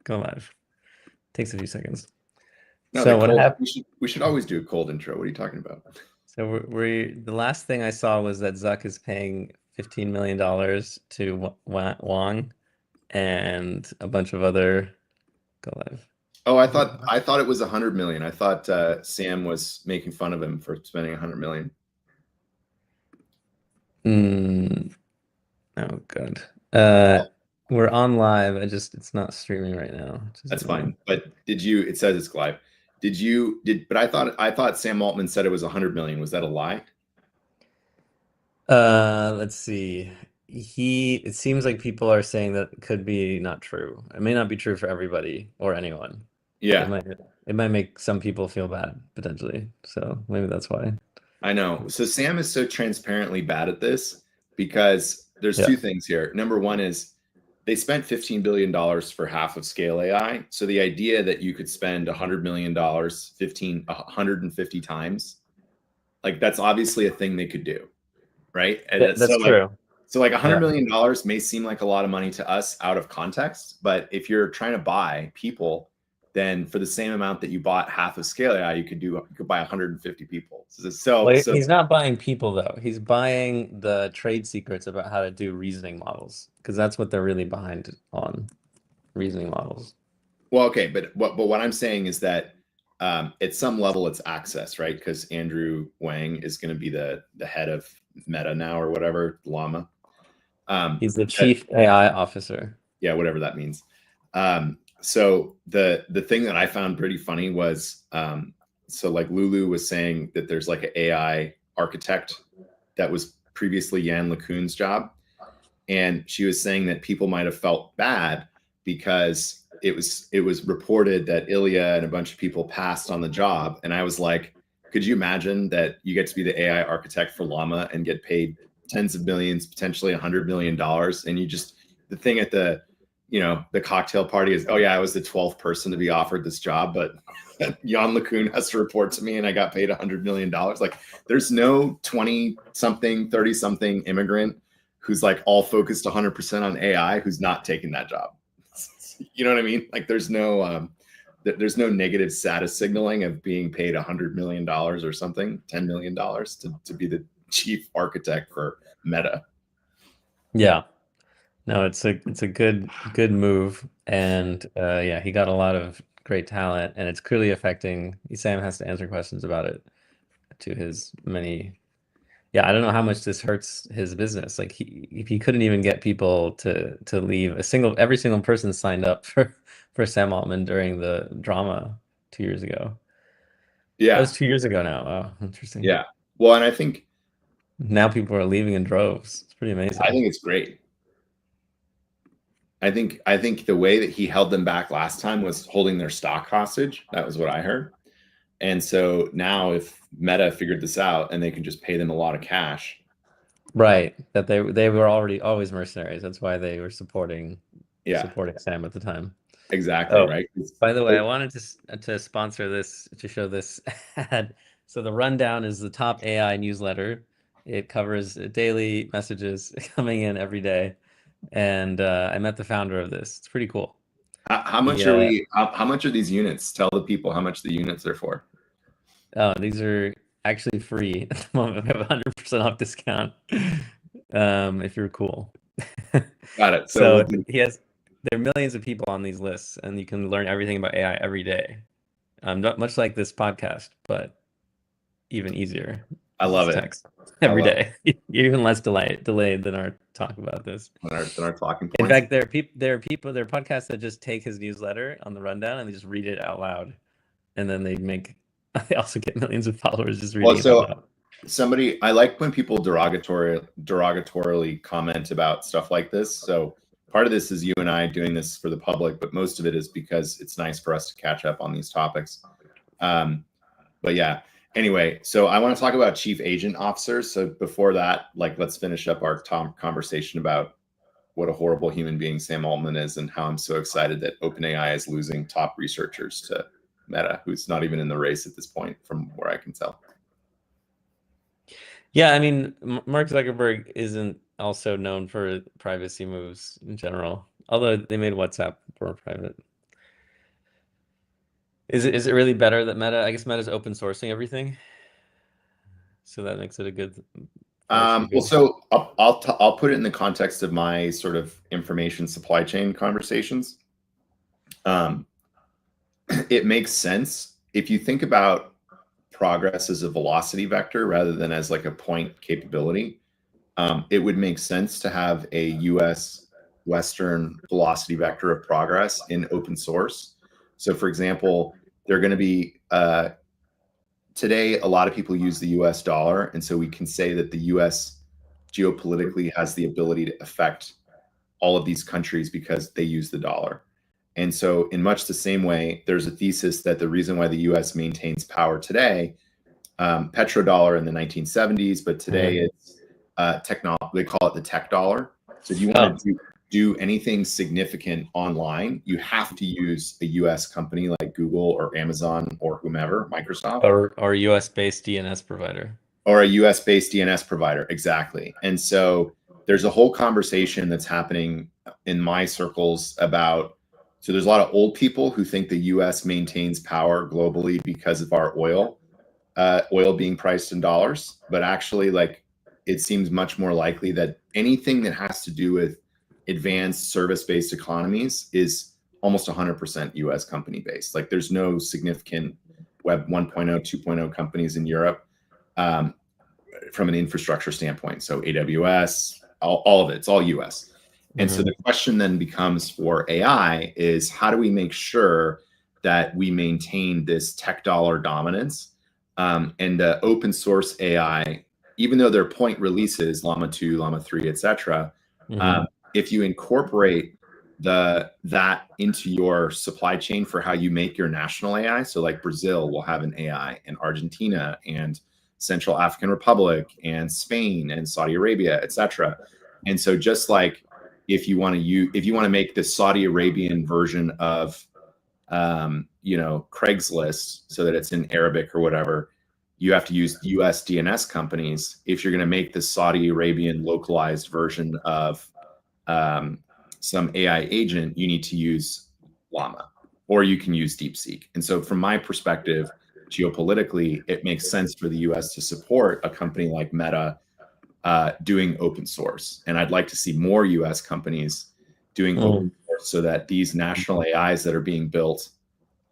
Go live. Takes a few seconds. No, So what happened? we should always do a cold intro. What are you talking about? So the last thing I saw was that Zuck is paying $15 million to Wang and a bunch of other go live. Oh, I thought it was 100 million. I thought Sam was making fun of him for spending 100 million. Oh god. We're on live. It's not streaming right now. That's fine. But it says it's live. But I thought Sam Altman said it was 100 million. Was that a lie? Let's see. It seems like people are saying that could be not true. It may not be true for everybody or anyone. Yeah. It might make some people feel bad potentially. So maybe that's why. I know. So Sam is so transparently bad at this because there's two things here. Number one is they spent $15 billion for half of Scale AI. So the idea that you could spend $100 million 150 times, like that's obviously a thing they could do, right? That's true. So like $100 million may seem like a lot of money to us out of context, but if you're trying to buy people, then for the same amount that you bought half of Scale AI, you could buy 150 people. So he's not buying people though. He's buying the trade secrets about how to do reasoning models because that's what they're really behind on, reasoning models. Well, okay, but what I'm saying is that at some level it's access, right? Because Andrew Wang is going to be the head of Meta now or whatever, Llama. He's the chief AI officer. Yeah, whatever that means. So the thing that I found pretty funny was so like Lulu was saying that there's like an AI architect that was previously Yann LeCun's job, and she was saying that people might have felt bad because it was reported that Ilya and a bunch of people passed on the job, and I was like, could you imagine that you get to be the AI architect for Llama and get paid tens of millions, potentially $100 million, and you just the thing at the cocktail party is, oh yeah, I was the 12th person to be offered this job, but Yann LeCun has to report to me and I got paid $100 million. Like there's no 20-something, 30-something immigrant who's like all focused 100% on AI who's not taking that job. You know what I mean? Like there's no negative status signaling of being paid $100 million or something, $10 million to be the chief architect for Meta. Yeah. No, it's a good move, and yeah, he got a lot of great talent, and it's clearly affecting. Sam has to answer questions about it to his many. Yeah, I don't know how much this hurts his business. Like if he couldn't even get people to leave, every single person signed up for Sam Altman during the drama 2 years ago. Yeah, that was 2 years ago now. Oh, interesting. Yeah, well, and I think now people are leaving in droves. It's pretty amazing. I think it's great. I think the way that he held them back last time was holding their stock hostage. That was what I heard. And so now if Meta figured this out and they can just pay them a lot of cash. Right. That they were always mercenaries. That's why they were supporting Sam at the time. Exactly, right? By the way, I wanted to sponsor this, to show this ad. So the Rundown is the top AI newsletter. It covers daily messages coming in every day. And I met the founder of this. It's pretty cool. How much are these units? Tell the people how much the units are for. Oh, these are actually free at the moment. We have 100% off discount if you're cool. Got it. So there are millions of people on these lists, and you can learn everything about AI every day. Not much like this podcast, but even easier. I love it. Text every day. Even less delayed than our talk about this. Than our talking points. In fact, there are podcasts that just take his newsletter on the Rundown and they just read it out loud, and then they also get millions of followers just reading it out loud. I like when people derogatorily comment about stuff like this. So part of this is you and I doing this for the public, but most of it is because it's nice for us to catch up on these topics. But yeah. Anyway, so I want to talk about chief agent officers. So before that, let's finish up our conversation about what a horrible human being Sam Altman is and how I'm so excited that OpenAI is losing top researchers to Meta, who's not even in the race at this point, from where I can tell. Yeah, I mean, Mark Zuckerberg isn't also known for privacy moves in general, although they made WhatsApp more private. Is it really better that Meta? I guess Meta's open sourcing everything, so that makes it a good makes it Well, good. so I'll put it in the context of my sort of information supply chain conversations. Um, it makes sense if you think about progress as a velocity vector rather than as like a point capability. It would make sense to have a US Western velocity vector of progress in open source. So, for example, they're going to be today, a lot of people use the US dollar. And so we can say that the US geopolitically has the ability to affect all of these countries because they use the dollar. And so, in much the same way, there's a thesis that the reason why the US maintains power today, petrodollar in the 1970s, but today it's they call it the tech dollar. So, if you want to do anything significant online, you have to use a US company like Google or Amazon or whomever, Microsoft. Or US based DNS provider. Or a US based DNS provider. Exactly. And so there's a whole conversation that's happening in my circles about, so there's a lot of old people who think the US maintains power globally because of our oil being priced in dollars. But actually, like, it seems much more likely that anything that has to do with advanced service-based economies is almost 100% US company based. Like, there's no significant Web 1.0, 2.0 companies in Europe from an infrastructure standpoint. So AWS, all of it, it's all US. And so the question then becomes for AI is, how do we make sure that we maintain this tech dollar dominance? And the open source AI, even though they're point releases, Llama 2, Llama 3, et cetera, if you incorporate that into your supply chain for how you make your national AI, so like Brazil will have an AI, and Argentina and Central African Republic and Spain and Saudi Arabia, et cetera. And so just like if you want to make the Saudi Arabian version of Craigslist so that it's in Arabic or whatever, you have to use US DNS companies. If you're going to make the Saudi Arabian localized version of some AI agent, you need to use Llama, or you can use DeepSeek. And so from my perspective, geopolitically, it makes sense for the US to support a company like Meta doing open source. And I'd like to see more US companies doing open source so that these national AIs that are being built,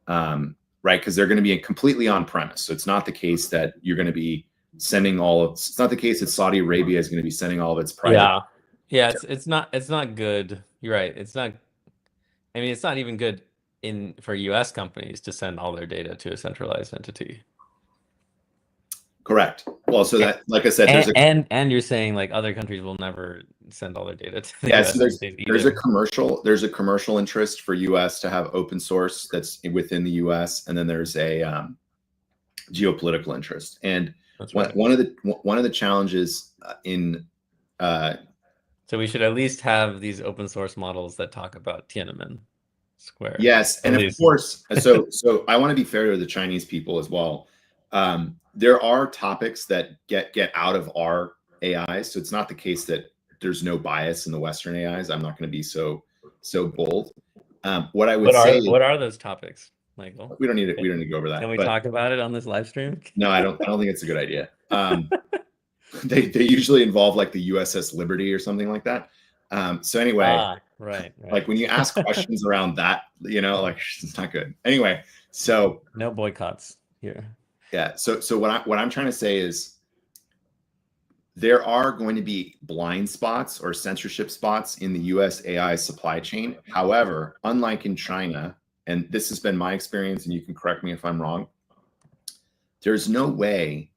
right, because they're going to be completely on premise. So it's not the case that you're going to be sending it's not the case that Saudi Arabia is going to be sending all of its private. Yeah, it's not good. You're right. It's not, I mean, it's not even good for US companies to send all their data to a centralized entity. Correct. Well, so that, like I said, and you're saying like other countries will never send all their data to the US. So there's a commercial interest for US to have open source that's within the US, and then there's a geopolitical interest. And one of the challenges in so we should at least have these open source models that talk about Tiananmen Square. Yes, and of course, so I want to be fair to the Chinese people as well. There are topics that get out of our AI, so it's not the case that there's no bias in the Western AIs. I'm not going to be so bold. What I would say, what are those topics, Michael? We don't need to go over that. Can we talk about it on this live stream? No, I don't think it's a good idea. They usually involve like the USS Liberty or something like that. So anyway, right. Like when you ask questions around that, like, it's not good. Anyway, so no boycotts here. Yeah. So what I'm trying to say is there are going to be blind spots or censorship spots in the US AI supply chain. However, unlike in China, and this has been my experience, and you can correct me if I'm wrong, there's no way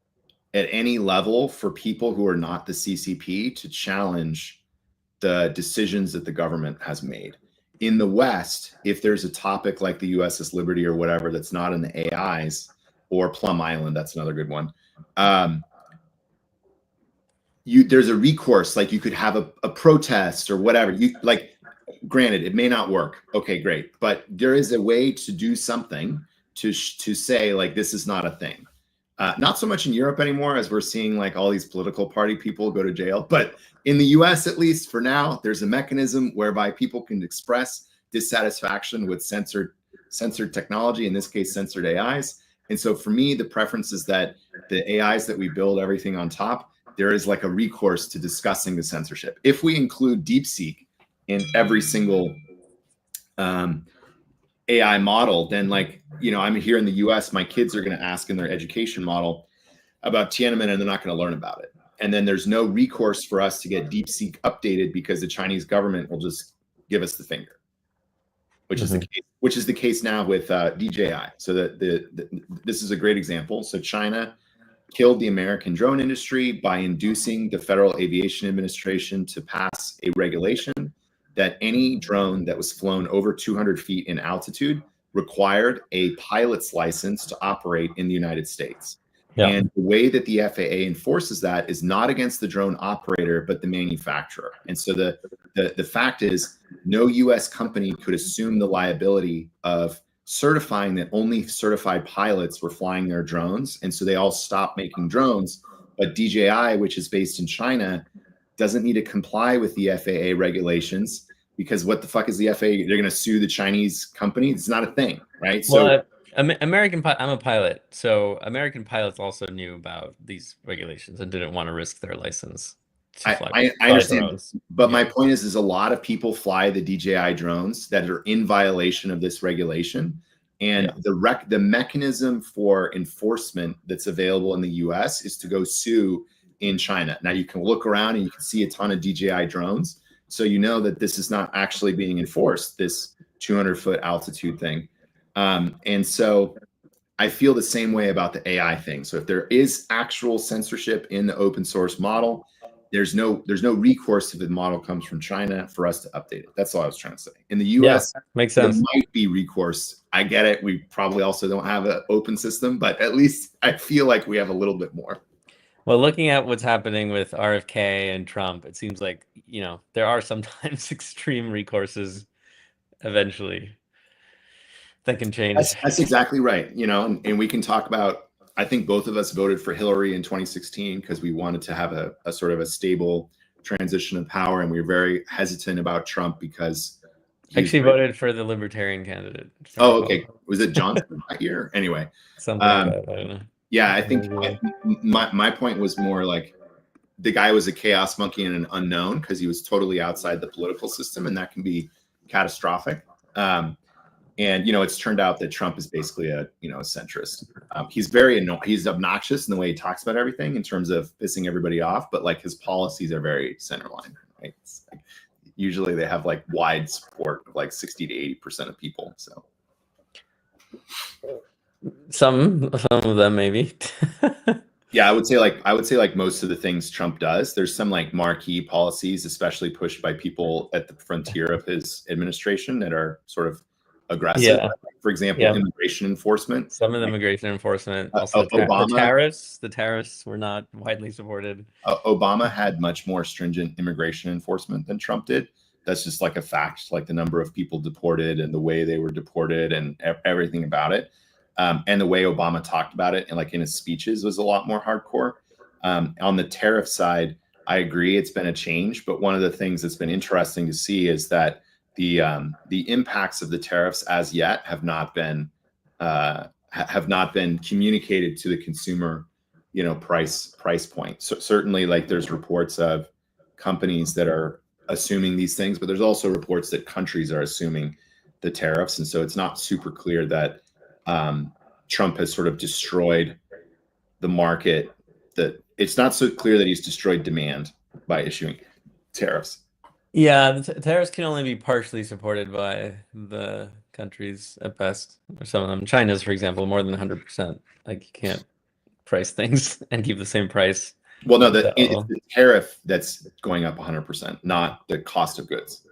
at any level for people who are not the CCP to challenge the decisions that the government has made. In the West, if there's a topic like the USS Liberty or whatever that's not in the AIs, or Plum Island, that's another good one. There's a recourse, like you could have a protest or whatever. Granted, it may not work. Okay, great. But there is a way to do something to say, like, this is not a thing. Not so much in Europe anymore, as we're seeing like all these political party people go to jail. But in the US, at least for now, there's a mechanism whereby people can express dissatisfaction with censored censored technology, in this case, censored AIs. And so for me, the preference is that the AIs that we build everything on top, there is like a recourse to discussing the censorship. If we include DeepSeek in every single AI model, then like, you know, I'm here in the US, my kids are going to ask in their education model about Tiananmen and they're not going to learn about it. And then there's no recourse for us to get DeepSeek updated because the Chinese government will just give us the finger, which is the case now with DJI. So this is a great example. So China killed the American drone industry by inducing the Federal Aviation Administration to pass a regulation that any drone that was flown over 200 feet in altitude required a pilot's license to operate in the United States. Yeah. And the way that the FAA enforces that is not against the drone operator, but the manufacturer. And so the fact is, no US company could assume the liability of certifying that only certified pilots were flying their drones. And so they all stopped making drones. But DJI, which is based in China, doesn't need to comply with the FAA regulations, because what the fuck is the FAA? They're going to sue the Chinese company? It's not a thing, right? Well, I'm a pilot, so American pilots also knew about these regulations and didn't want to risk their license. I understand, but my point is a lot of people fly the DJI drones that are in violation of this regulation, and the mechanism for enforcement that's available in the US is to go sue in China. Now you can look around and you can see a ton of DJI drones, so you know that this is not actually being enforced, this 200-foot altitude thing. And so I feel the same way about the AI thing. So if there is actual censorship in the open source model, there's no recourse if the model comes from China for us to update it. That's all I was trying to say. In the US, makes sense. There might be recourse. I get it. We probably also don't have an open system, but at least I feel like we have a little bit more. Well, looking at what's happening with RFK and Trump, it seems like, you know, there are sometimes extreme recourses eventually that can change. That's exactly right. You know, and we can talk about, I think both of us voted for Hillary in 2016 because we wanted to have a sort of a stable transition of power. And we were very hesitant about Trump because I actually voted for the Libertarian candidate. Oh, okay. Was it Johnson that year? Anyway. Something like that. I don't know. Yeah, I think my point was more like the guy was a chaos monkey and an unknown because he was totally outside the political system, and that can be catastrophic. And you know, it's turned out that Trump is basically a centrist. He's he's obnoxious in the way he talks about everything in terms of pissing everybody off, but like his policies are very centerline. Right? It's like, usually they have like wide support of like 60 to 80% of people. So. Some of them maybe. Yeah, I would say like most of the things Trump does, there's some like marquee policies, especially pushed by people at the frontier of his administration, that are sort of aggressive. Yeah. For example, immigration enforcement. Some of the immigration enforcement. Also, Obama, the tariffs were not widely supported. Obama had much more stringent immigration enforcement than Trump did. That's just like a fact, like the number of people deported and the way they were deported and everything about it. And the way Obama talked about it and like in his speeches was a lot more hardcore. On the tariff side, I agree it's been a change, but one of the things that's been interesting to see is that the impacts of the tariffs as yet have not been communicated to the consumer, price point. So certainly, like there's reports of companies that are assuming these things, but there's also reports that countries are assuming the tariffs, and so it's not super clear that Trump has sort of destroyed the market. That it's not so clear that he's destroyed demand by issuing tariffs. Yeah, the tariffs can only be partially supported by the countries at best, or some of them. China's, for example, more than 100%. Like you can't price things and keep the same price. Well, no, it's the tariff that's going up 100%, not the cost of goods.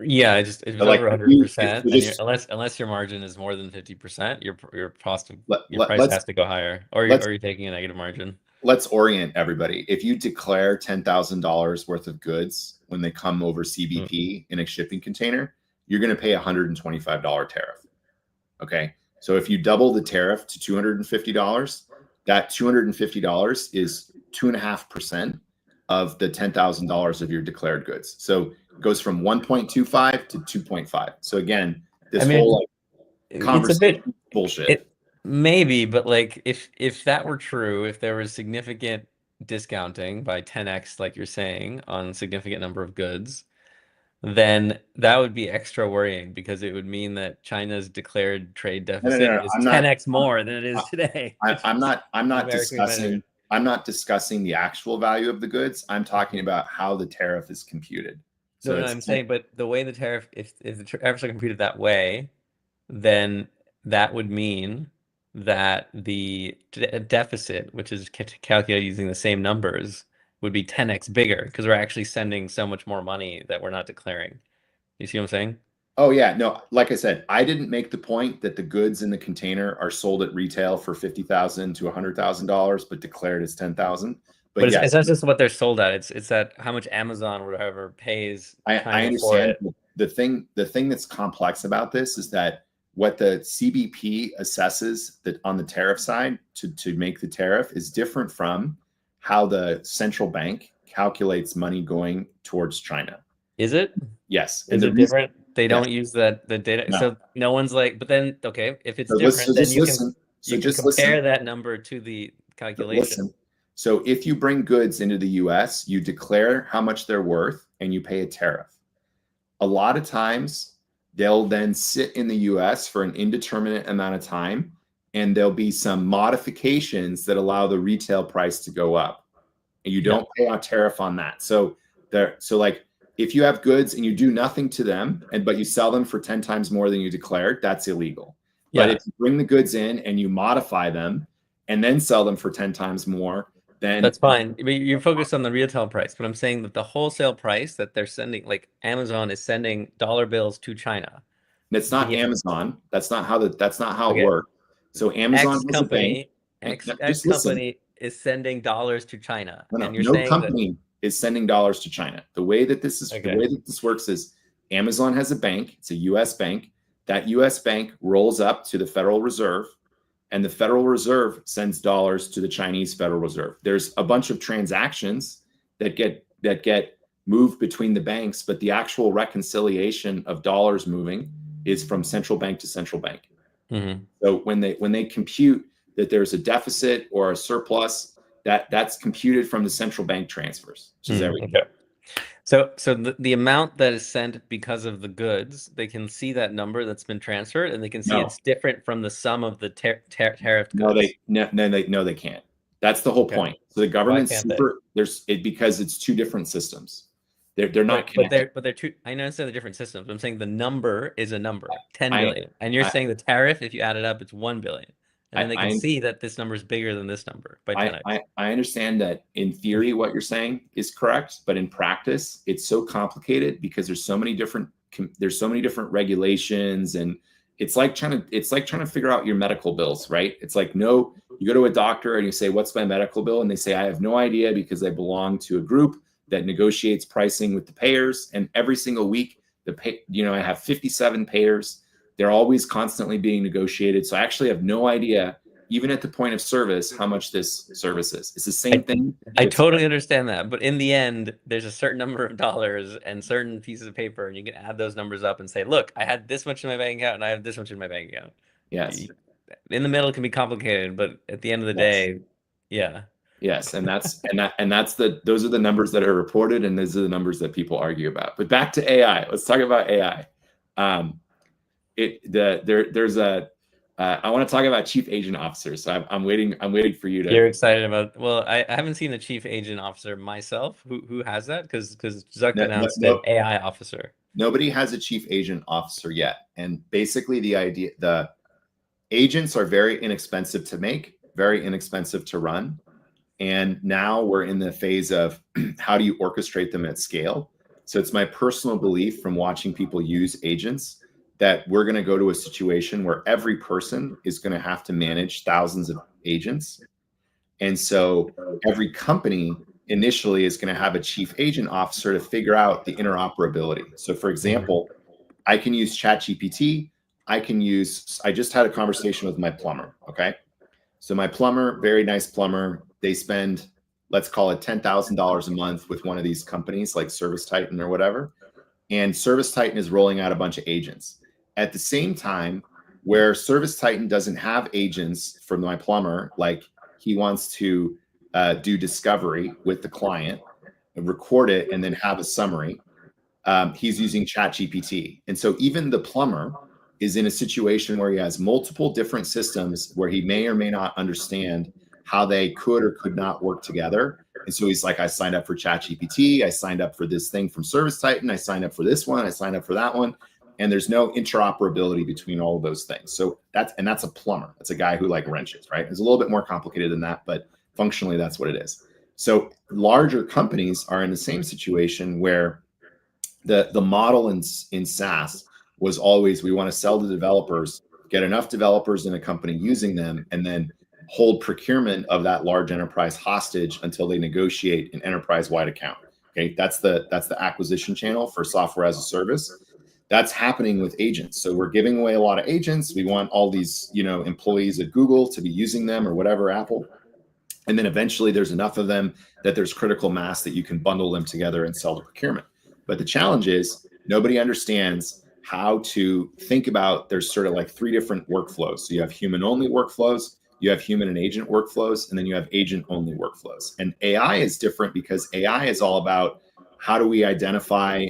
Yeah, if it's over 100%, unless your margin is more than 50%, your price has to go higher, or you're taking a negative margin. Let's orient everybody. If you declare $10,000 worth of goods when they come over CBP in a shipping container, you're going to pay $125 tariff. Okay, so if you double the tariff to $250, that $250 is 2.5% of the $10,000 of your declared goods. So it goes from 1.25 to 2.5. So again, It's a bit bullshit. it maybe, but like if that were true, if there was significant discounting by 10x, like you're saying, on a significant number of goods, then that would be extra worrying because it would mean that China's declared trade deficit No. is I'm not. 10x more than it is today. I'm not. I'm not numerically discussing. measured. I'm not discussing the actual value of the goods. I'm talking about how the tariff is computed. So No, it's I'm saying, but the way the tariff, if the tariffs are computed that way, then that would mean that the deficit, which is calculated using the same numbers, would be 10x bigger because we're actually sending so much more money that we're not declaring. You see what I'm saying? Oh yeah, no. Like I said, I didn't make the point that the goods in the container are sold at retail for $50,000 to $100,000, but declared as 10,000. But But yeah, it's not just what they're sold at. It's that how much Amazon or whatever pays I China for understand. it. The thing that's complex about this is that what the CBP assesses that on the tariff side to make the tariff is different from how the central bank calculates money going towards China. Is it? Yes. Is it different? They yes. don't use the data. No. So no one's like, but then, okay, if it's So different, then you can just compare listen. that number to the calculation. Listen. So if you bring goods into the US, you declare how much they're worth and you pay a tariff. A lot of times they'll then sit in the US for an indeterminate amount of time, and there'll be some modifications that allow the retail price to go up. And you don't pay a tariff on that. So like if you have goods and you do nothing to them, but you sell them for 10 times more than you declared, that's illegal. But if you bring the goods in and you modify them and then sell them for 10 times more, then that's fine. But you're focused on the retail price. But I'm saying that the wholesale price that they're sending, like Amazon is sending dollar bills to China. It's not Amazon. That's not how Okay. it works. So Amazon X company, X company is sending dollars to China. And you're saying company is sending dollars to China. The way that this works is Amazon has a bank. It's a US bank. That US bank rolls up to the Federal Reserve, and the Federal Reserve sends dollars to the Chinese Federal Reserve. There's a bunch of transactions that get moved between the banks, but the actual reconciliation of dollars moving is from central bank to central bank. Mm-hmm. So when they compute that there's a deficit or a surplus, that's computed from the central bank transfers, which is everything. Okay. So the amount that is sent because of the goods, they can see that number that's been transferred, and they can see it's different from the sum of the tariffed goods. No, they can't. That's the whole point. So the government's because it's two different systems. They're not connected. But they're two. I understand the different systems. I'm saying the number is a number, 10 billion, and you're saying the tariff, if you add it up, it's 1 billion. And then they can see that this number is bigger than this number by 10x. I understand that in theory what you're saying is correct, but in practice it's so complicated because there's so many different regulations, and it's like trying to figure out your medical bills, right? It's like, no, you go to a doctor and you say, what's my medical bill? And they say, I have no idea because I belong to a group that negotiates pricing with the payers, and every single week I have 57 payers. They're always constantly being negotiated. So I actually have no idea, even at the point of service, how much this service is. It's the same thing. I totally understand that. But in the end, there's a certain number of dollars and certain pieces of paper, and you can add those numbers up and say, look, I had this much in my bank account and I have this much in my bank account. Yes. In the middle, it can be complicated, but at the end of the day, yeah. Yes, and those are the numbers that are reported, and those are the numbers that people argue about. But back to AI. Let's talk about AI. I want to talk about chief agent officers. So I'm waiting for you to. You're excited about. Well, I haven't seen a chief agent officer myself. Who has that? Because Zuck announced an AI officer. Nobody has a chief agent officer yet, and basically the agents are very inexpensive to make, very inexpensive to run. And now we're in the phase of how do you orchestrate them at scale? So it's my personal belief from watching people use agents that we're going to go to a situation where every person is going to have to manage thousands of agents. And so every company initially is going to have a chief agent officer to figure out the interoperability. So for example, I can use ChatGPT. I just had a conversation with my plumber. Okay. So my plumber, very nice plumber, they spend, let's call it $10,000 a month with one of these companies like ServiceTitan or whatever. And ServiceTitan is rolling out a bunch of agents. At the same time, where Service Titan doesn't have agents for my plumber, like he wants to do discovery with the client, record it, and then have a summary. He's using ChatGPT. And so even the plumber is in a situation where he has multiple different systems where he may or may not understand how they could or could not work together. And so he's like, I signed up for ChatGPT. I signed up for this thing from Service Titan. I signed up for this one. I signed up for that one. And there's no interoperability between all of those things. So that's a plumber. That's a guy who like wrenches, right? It's a little bit more complicated than that, but functionally that's what it is. So larger companies are in the same situation where the model in SaaS was always, we want to sell to developers, get enough developers in a company using them, and then hold procurement of that large enterprise hostage until they negotiate an enterprise-wide account. Okay, that's the acquisition channel for software as a service. That's happening with agents. So we're giving away a lot of agents. We want all these, employees at Google to be using them or whatever, Apple. And then eventually there's enough of them that there's critical mass that you can bundle them together and sell to procurement. But the challenge is nobody understands how to think about, there's sort of like 3 different workflows. So you have human only workflows, you have human and agent workflows, and then you have agent only workflows. And AI is different because AI is all about how do we identify,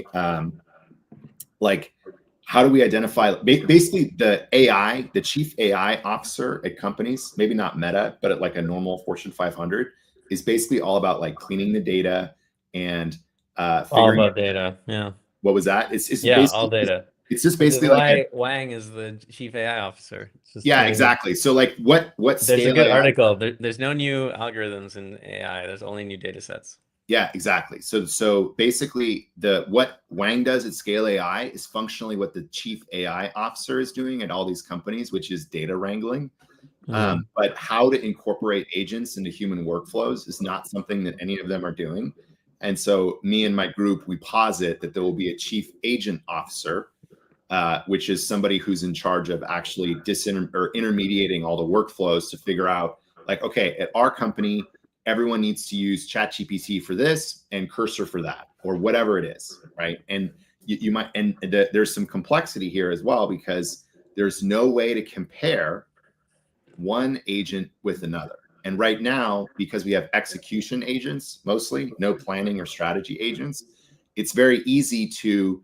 basically the AI, the chief AI officer at companies, maybe not Meta, but at like a normal Fortune 500, is basically all about like cleaning the data and all about data. Yeah. What was that? It's all data. It's just basically like Wang is the chief AI officer. Exactly. So like what there's a good article. There's no new algorithms in AI. There's only new data sets. Yeah, exactly. So basically what Wang does at Scale AI is functionally what the chief AI officer is doing at all these companies, which is data wrangling. But how to incorporate agents into human workflows is not something that any of them are doing. And so me and my group, we posit that there will be a chief agent officer, which is somebody who's in charge of actually intermediating all the workflows to figure out like, okay, at our company, everyone needs to use ChatGPT for this and Cursor for that, or whatever it is, right? And you might, and there's some complexity here as well, because there's no way to compare one agent with another. And right now, because we have execution agents, mostly no planning or strategy agents, it's very easy to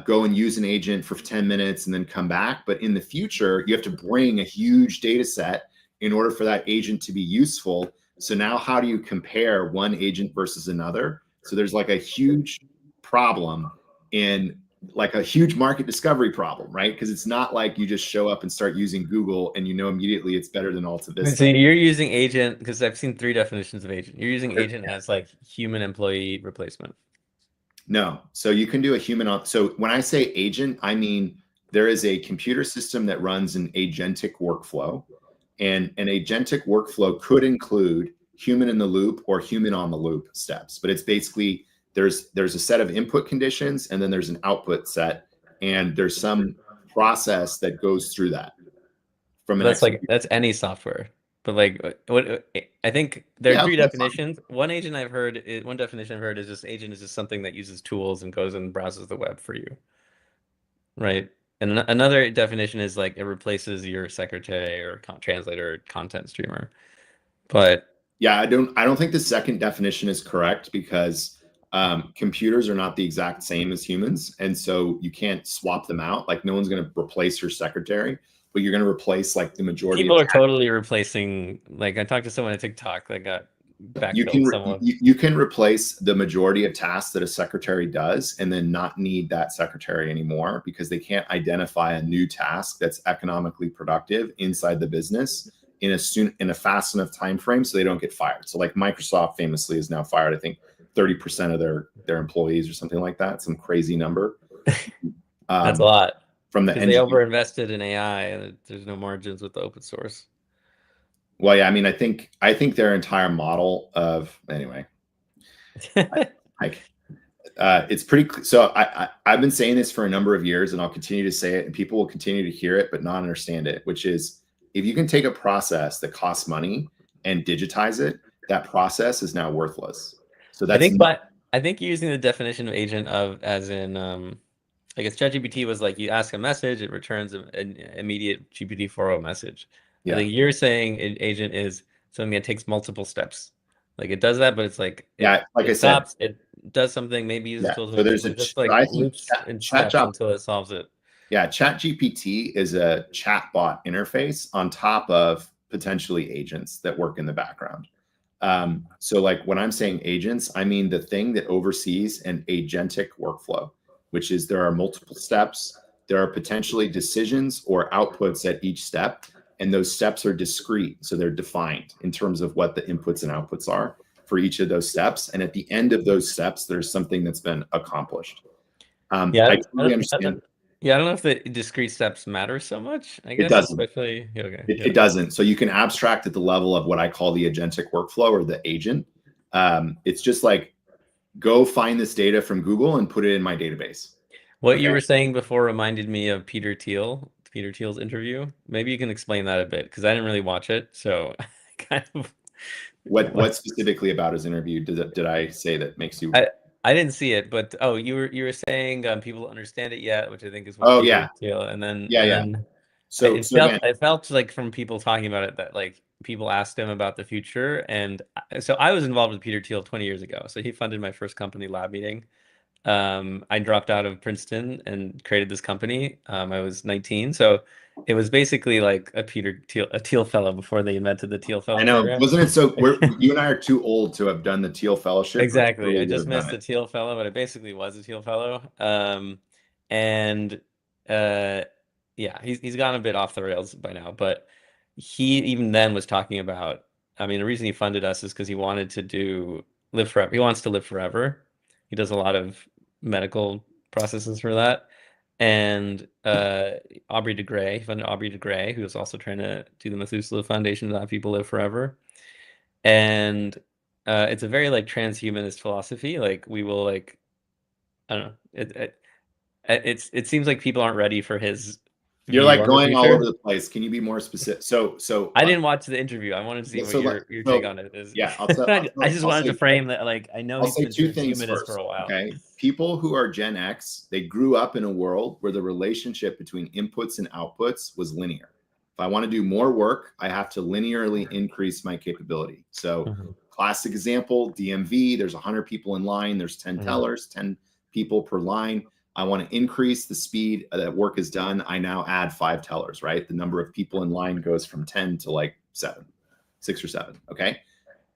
go and use an agent for 10 minutes and then come back. But in the future, you have to bring a huge data set in order for that agent to be useful. So now how do you compare one agent versus another? So there's like a huge problem in like a huge market discovery problem, right? Because it's not like you just show up and start using Google and you know immediately it's better than Alta Vista. So you're using agent, because I've seen 3 definitions of agent. You're using agent as like human employee replacement. No. So you can do a human on. So when I say agent, I mean there is a computer system that runs an agentic workflow. And an agentic workflow could include human in the loop or human on the loop steps. But it's basically there's a set of input conditions and then there's an output set, and there's some process that goes through that. That's any software. But like what I think there are 3 definitions. One definition I've heard is just agent is just something that uses tools and goes and browses the web for you. Right. And another definition is like it replaces your secretary or translator or content streamer. But yeah, I don't think the second definition is correct, because computers are not the exact same as humans. And so you can't swap them out. Like no one's going to replace your secretary, but you're going to replace like the majority. People are totally replacing. Like I talked to someone at TikTok that got backfilled. You can replace the majority of tasks that a secretary does and then not need that secretary anymore, because they can't identify a new task that's economically productive inside the business in a fast enough time frame so they don't get fired. So like Microsoft famously is now fired, I think 30% of their employees or something like that, some crazy number. That's a lot. From the they overinvested in AI and there's no margins with the open source. Well, yeah, I mean, I think their entire model of it's pretty. So I've been saying this for a number of years, and I'll continue to say it, and people will continue to hear it but not understand it. Which is, if you can take a process that costs money and digitize it, that process is now worthless. So that's I think using the definition of agent as in I guess ChatGPT was like you ask a message, it returns an immediate GPT-4o message. I Yeah. think you're saying an agent is something that takes multiple steps. Like it does that, but it's like Yeah. Like I it said, stops, it does something, maybe uses yeah. tools, So maybe there's doesn't. a, It just so like I think loops and chat, steps until it solves it. yeah, ChatGPT is a chatbot interface on top of potentially agents that work in the background. So like when I'm saying agents, I mean the thing that oversees an agentic workflow, which is there are multiple steps, there are potentially decisions or outputs at each step, and those steps are discrete. So they're defined in terms of what the inputs and outputs are for each of those steps. And at the end of those steps, there's something that's been accomplished. Yeah, I totally understand. yeah, I don't know if the discrete steps matter so much, I It guess, doesn't. especially okay. It, Yeah. it doesn't. So you can abstract at the level of what I call the agentic workflow or the agent. It's just like go find this data from Google and put it in my database. What you Okay. were saying before reminded me of Peter Thiel's interview. Maybe you can explain that a bit because I didn't really watch it, so kind of What specifically about his interview did I say that makes you? I I didn't see it, but oh, you were saying people don't understand it yet, which I think is what Oh Peter yeah, Thiel, and then yeah, yeah. So again, it felt like from people talking about it that like people asked him about the future, and so I was involved with Peter Thiel 20 years ago, so he funded my first company lab meeting. I dropped out of Princeton and created this company. I was 19, so it was basically like a Thiel fellow before they invented the Thiel I fellow know, program. wasn't it so? You and I are too old to have done the Teal Fellowship, or Exactly. I totally would just have done missed the it. Teal fellow, but I basically was a Teal fellow. And uh, yeah, he's gone a bit off the rails by now, but he even then was talking about, I mean, the reason he funded us is because he wanted to do live forever. He wants to live forever. He does a lot of medical processes for that. And Aubrey de Grey, he funded Aubrey de Grey, who was also trying to do the Methuselah Foundation to have people live forever. And it's a very like transhumanist philosophy. Like we will like I don't know. It seems like people aren't ready for his You're view like on the going all over future. the place. Can you be more specific? So I didn't watch the interview. I wanted to see what so your take so on it is. yeah, I just I'll wanted to say frame that like I know I'll he's say been two things transhumanist for first. a while. Okay. People who are Gen X, they grew up in a world where the relationship between inputs and outputs was linear. If I want to do more work, I have to linearly increase my capability. So, Mhm, classic example DMV, there's 100 people in line, there's 10 mhm, tellers, 10 people per line. I want to increase the speed that work is done. I now add 5 tellers, right? The number of people in line goes from 10 to like 7, 6 or 7. Okay.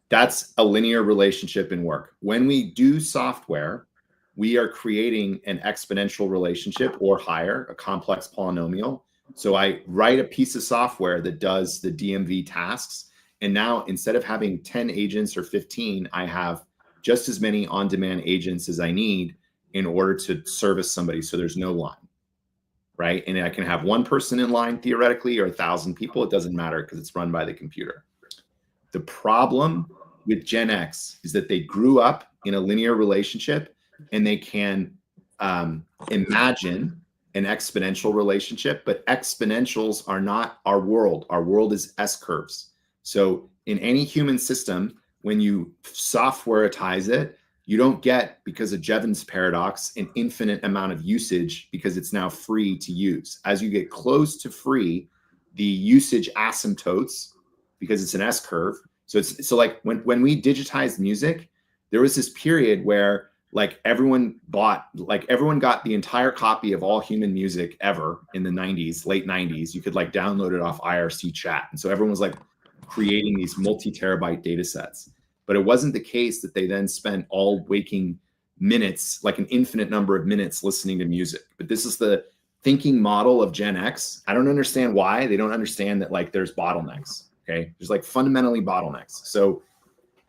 That's a linear relationship in work. When we do software, we are creating an exponential relationship or higher, a complex polynomial. So I write a piece of software that does the DMV tasks. And now instead of having 10 agents or 15, I have just as many on demand agents as I need in order to service somebody. So there's no line, right? And I can have one person in line theoretically or 1,000 people. It doesn't matter because it's run by the computer. The problem with Gen X is that they grew up in a linear relationship and they can imagine an exponential relationship, but exponentials are not our world. Our world is S curves. So in any human system, when you softwareize it, you don't get, because of Jevons paradox, an infinite amount of usage because it's now free to use. As you get close to free, the usage asymptotes because it's an S curve. So like when we digitized music, there was this period where like everyone got the entire copy of all human music ever in the 90s, late 90s. You could like download it off IRC chat. And so everyone was like creating these multi-terabyte data sets. But it wasn't the case that they then spent all waking minutes, like an infinite number of minutes listening to music. But this is the thinking model of Gen X. I don't understand why. They don't understand that like there's bottlenecks. Okay. There's like fundamentally bottlenecks. So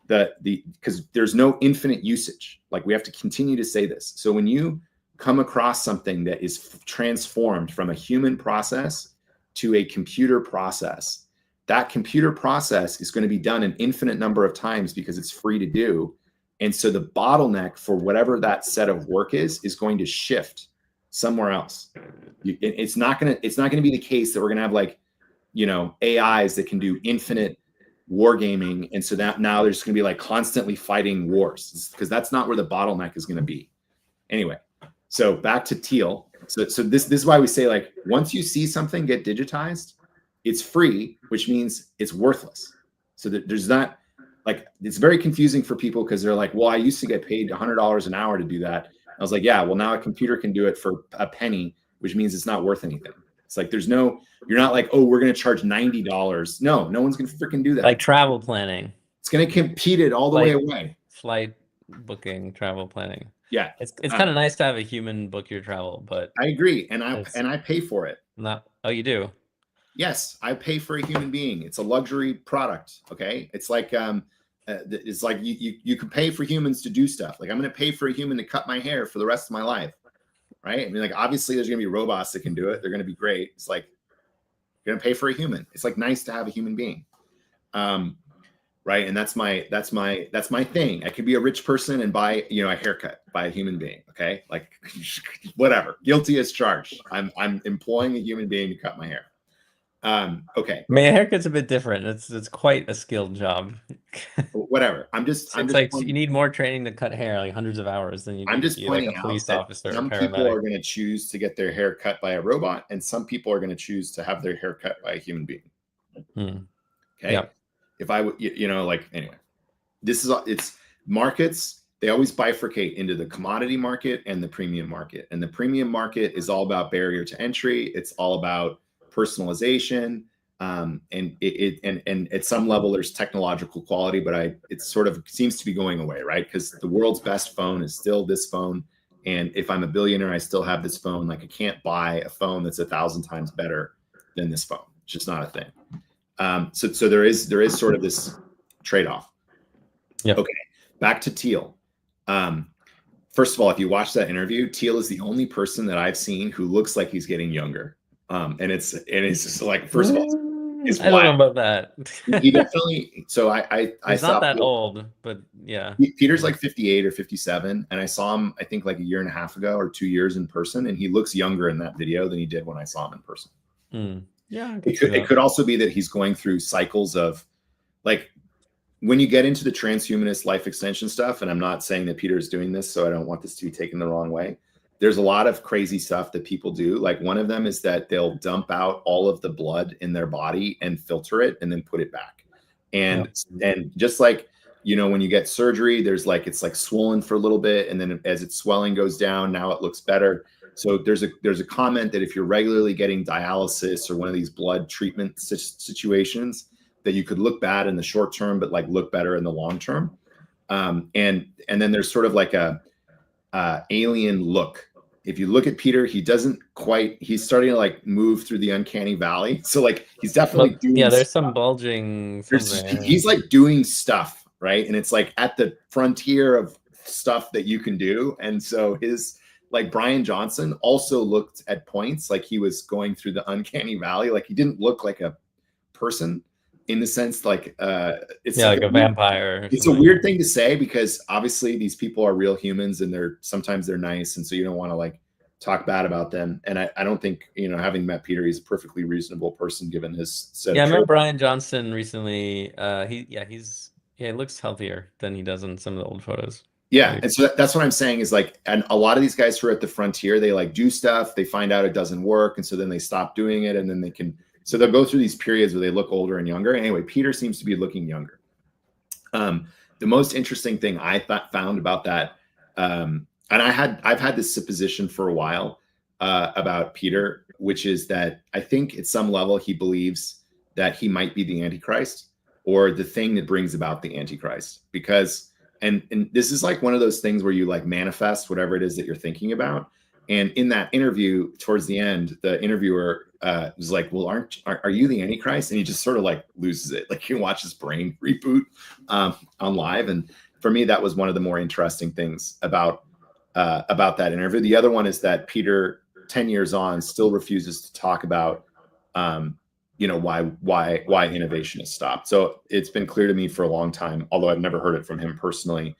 because there's no infinite usage. Like we have to continue to say this. So when you come across something that is transformed from a human process to a computer process, that computer process is going to be done an infinite number of times because it's free to do. And so the bottleneck for whatever that set of work is going to shift somewhere else. It's not going to be the case that we're going to have like, AIs that can do infinite wargaming. And so that now there's going to be like constantly fighting wars because that's not where the bottleneck is going to be. Anyway, so back to Thiel. So this is why we say, like, once you see something get digitized, it's free, which means it's worthless. So that there's not, like, it's very confusing for people because they're like, well, I used to get paid $100 an hour to do that. I was like, yeah, well, now a computer can do it for a penny, which means it's not worth anything. It's like, there's no, you're not like, oh, we're going to charge $90. No, no one's going to freaking do that. Like travel planning. It's going to compete it all the way away. Flight booking, travel planning. Yeah. It's kind of nice to have a human book your travel, but I agree. And I pay for it. Oh, you do? Yes, I pay for a human being. It's a luxury product. Okay. It's like, you can pay for humans to do stuff. Like, I'm going to pay for a human to cut my hair for the rest of my life. Right. I mean, like, obviously there's going to be robots that can do it. They're going to be great. It's like, you're going to pay for a human. It's like nice to have a human being. Right. And that's my thing. I could be a rich person and buy, a haircut by a human being. Okay. Like, whatever, guilty as charged. I'm employing a human being to cut my hair. Okay. I mean, a haircut's a bit different. It's quite a skilled job. Whatever. I'm just like you need more training to cut hair, like hundreds of hours than you do. I'm just pointing like a police out officer. Some people are going to choose to get their hair cut by a robot, and some people are going to choose to have their hair cut by a human being. Okay. Yeah. If I would, anyway, it's markets. They always bifurcate into the commodity market and the premium market. And the premium market is all about barrier to entry. It's all about personalization. And at some level there's technological quality, but it sort of seems to be going away, right? Because the world's best phone is still this phone. And if I'm a billionaire, I still have this phone. Like, I can't buy a phone that's 1,000 times better than this phone. It's just not a thing. So there is sort of this trade-off. Yeah. Okay. Back to Thiel. First of all, if you watch that interview, Thiel is the only person that I've seen who looks like he's getting younger. And it's just like, first of all, I don't know about that. He definitely. So he's not that old, but yeah. Peter's like 58 or 57, and I saw him, I think, like a year and a half ago or 2 years in person, and he looks younger in that video than he did when I saw him in person. Yeah, it could also be that he's going through cycles of, like, when you get into the transhumanist life extension stuff, and I'm not saying that Peter is doing this, so I don't want this to be taken the wrong way. There's a lot of crazy stuff that people do. Like, one of them is that they'll dump out all of the blood in their body and filter it and then put it back. And just like, when you get surgery, it's like swollen for a little bit, and then as its swelling goes down, now it looks better. So there's a comment that if you're regularly getting dialysis or one of these blood treatment situations, that you could look bad in the short term, but like look better in the long term. And then there's sort of like a alien look. If you look at Peter, he's starting to like move through the uncanny valley. So like, he's definitely doing there's some bulging. He's like doing stuff, right? And it's like at the frontier of stuff that you can do. And so like Brian Johnson also looked at points like he was going through the uncanny valley. Like, he didn't look like a person in the sense, like, it's like a vampire. It's a weird thing to say, because obviously these people are real humans, and sometimes they're nice. And so you don't want to like talk bad about them. And I don't think, having met Peter, he's a perfectly reasonable person given his set. Yeah, I met Brian Johnson recently. He looks healthier than he does in some of the old photos. Yeah. And so that's what I'm saying is, like, and a lot of these guys who are at the frontier, they like do stuff, they find out it doesn't work. And so then they stop doing it, and then so they'll go through these periods where they look older and younger. Anyway, Peter seems to be looking younger. The most interesting thing I found about that, and I've had this supposition for a while about Peter, which is that I think at some level he believes that he might be the Antichrist, or the thing that brings about the Antichrist. Because, and this is like one of those things where you like manifest whatever it is that you're thinking about. And in that interview, towards the end, the interviewer was like, well, are you the Antichrist? And he just sort of like loses it. Like, you can watch his brain reboot on live. And for me, that was one of the more interesting things about that interview. The other one is that Peter, 10 years on, still refuses to talk about, why innovation has stopped. So it's been clear to me for a long time, although I've never heard it from him personally,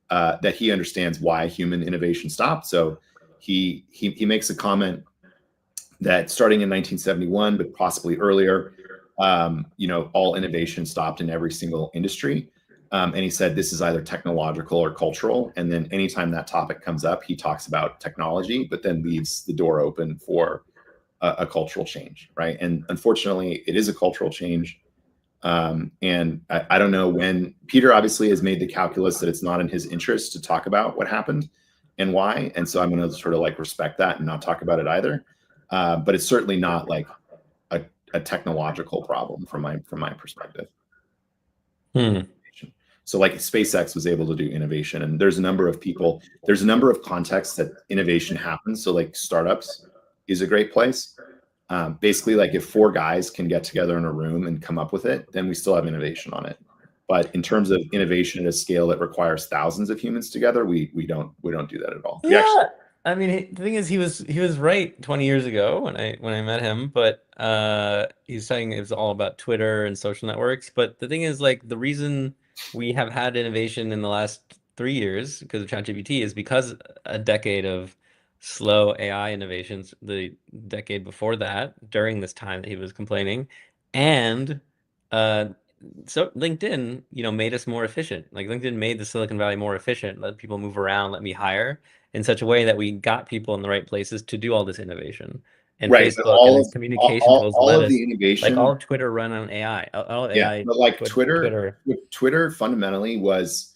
that he understands why human innovation stopped. So he makes a comment that starting in 1971, but possibly earlier, all innovation stopped in every single industry. And he said this is either technological or cultural. And then anytime that topic comes up, he talks about technology, but then leaves the door open for a cultural change, right? And unfortunately, it is a cultural change. And I don't know when. Peter obviously has made the calculus that it's not in his interest to talk about what happened and why. And so I'm going to sort of like respect that and not talk about it either. But it's certainly not like a technological problem from my perspective. So like SpaceX was able to do innovation, and there's a number of contexts that innovation happens. So like startups is a great place. Basically, like if 4 guys can get together in a room and come up with it, then we still have innovation on it. But in terms of innovation at a scale that requires thousands of humans together, we don't do that at all. Yeah, I mean, the thing is, he was right 20 years ago when I met him, but he's saying it was all about Twitter and social networks. But the thing is, like, the reason we have had innovation in the last 3 years because of ChatGPT is because a decade of slow AI innovations, the decade before that, during this time that he was complaining, and uh, so LinkedIn, made us more efficient. Like LinkedIn made the Silicon Valley more efficient, let people move around, let me hire in such a way that we got people in the right places to do all this innovation. And right, but Facebook and its communication tools all let of us, the innovation, like all of Twitter run on AI. All of AI, but like Twitter. Twitter fundamentally was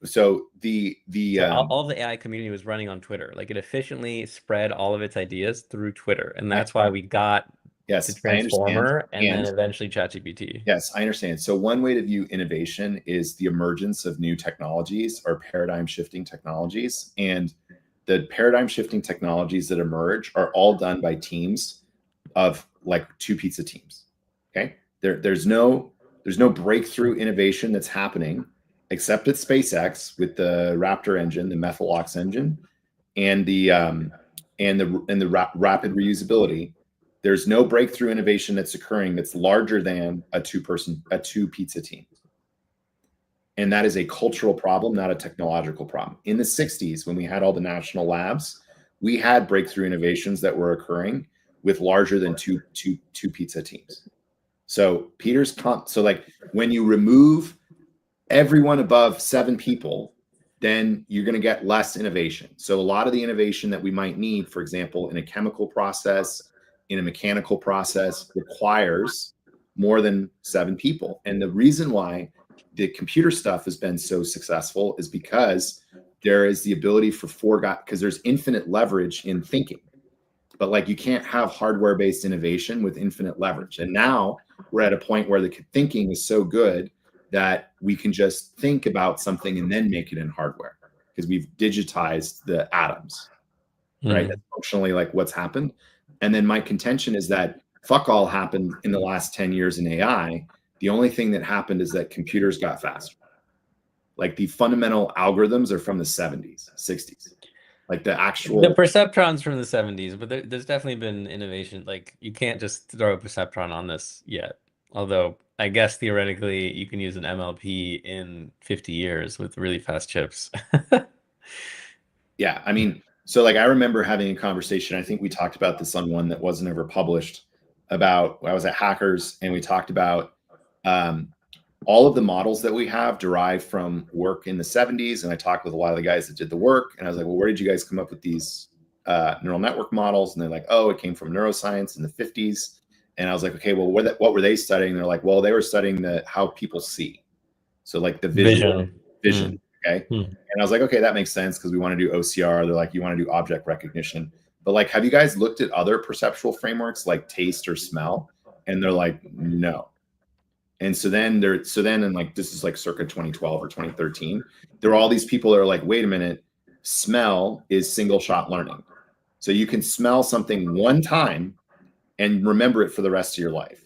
so the all of the AI community was running on Twitter. Like it efficiently spread all of its ideas through Twitter, and that's why we got the yes, I understand. Transformer and then eventually ChatGPT. Yes, I understand. So one way to view innovation is the emergence of new technologies or paradigm shifting technologies. And the paradigm shifting technologies that emerge are all done by teams of like 2 pizza teams. Okay. There's no breakthrough innovation that's happening except at SpaceX with the Raptor engine, the Methalox engine, and the rapid reusability. There's no breakthrough innovation that's occurring that's larger than a 2 pizza team. And that is a cultural problem, not a technological problem. In the 60s, when we had all the national labs, we had breakthrough innovations that were occurring with larger than two pizza teams. So so like when you remove everyone above 7 people, then you're going to get less innovation. So a lot of the innovation that we might need, for example, in a chemical process, in a mechanical process, requires more than 7 people. And the reason why the computer stuff has been so successful is because there is the ability for 4 guys, because there's infinite leverage in thinking. But like you can't have hardware-based innovation with infinite leverage. And now we're at a point where the thinking is so good that we can just think about something and then make it in hardware because we've digitized the atoms, right? That's functionally like what's happened. And then my contention is that fuck all happened in the last 10 years in AI. The only thing that happened is that computers got faster. Like the fundamental algorithms are from the 70s, 60s. Like the perceptrons from the 70s, but there's definitely been innovation. Like you can't just throw a perceptron on this yet. Although I guess theoretically you can use an MLP in 50 years with really fast chips. Yeah, I mean, so like I remember having a conversation, I think we talked about this on one that wasn't ever published, about I was at Hackers and we talked about all of the models that we have derived from work in the 70s. And I talked with a lot of the guys that did the work. And I was like, well, where did you guys come up with these neural network models? And they're like, oh, it came from neuroscience in the 50s. And I was like, okay, well, what were they studying? They're like, well, they were studying how people see. So like the vision. Okay. And I was like, okay, that makes sense because we want to do OCR. They're like, you want to do object recognition. But like, have you guys looked at other perceptual frameworks like taste or smell? And they're like, no. And so then and like this is like circa 2012 or 2013, there were all these people that are like, wait a minute, smell is single shot learning. So you can smell something one time and remember it for the rest of your life.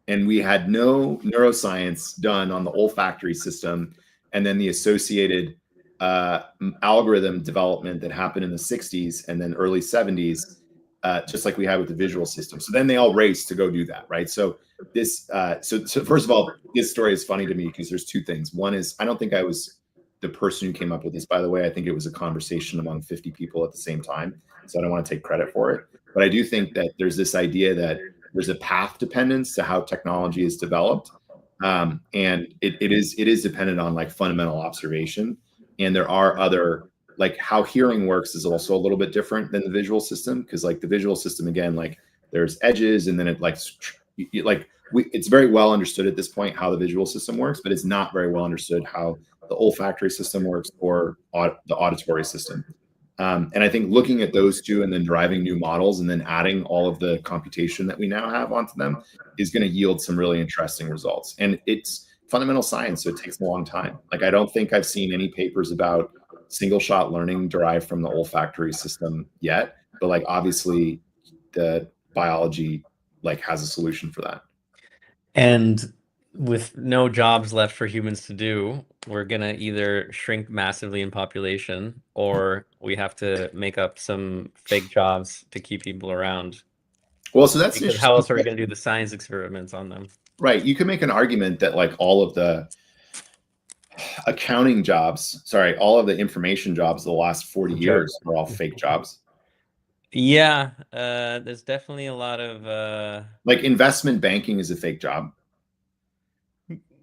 And we had no neuroscience done on the olfactory system and then the associated algorithm development that happened in the 60s and then early 70s, just like we had with the visual system. So then they all raced to go do that, right? So this, so first of all, this story is funny to me because there's 2 things. One is I don't think I was the person who came up with this, by the way. I think it was a conversation among 50 people at the same time. So I don't want to take credit for it. But I do think that there's this idea that there's a path dependence to how technology is developed. And it is dependent on like fundamental observation. And there are other, like how hearing works is also a little bit different than the visual system, because like the visual system, again, like there's edges, and then it like it's very well understood at this point how the visual system works, but it's not very well understood how the olfactory system works or the auditory system. And I think looking at those two and then driving new models and then adding all of the computation that we now have onto them is going to yield some really interesting results. And it's fundamental science, so it takes a long time. Like I don't think I've seen any papers about single shot learning derived from the olfactory system yet, but like obviously the biology like has a solution for that. And with no jobs left for humans to do, we're gonna either shrink massively in population, or we have to make up some fake jobs to keep people around. Well, so that's Because how else are we gonna do the science experiments on them? Right. You can make an argument that like all of the accounting jobs, sorry, all of the information jobs the last 40 years are all fake jobs. Yeah, there's definitely a lot of like investment banking is a fake job.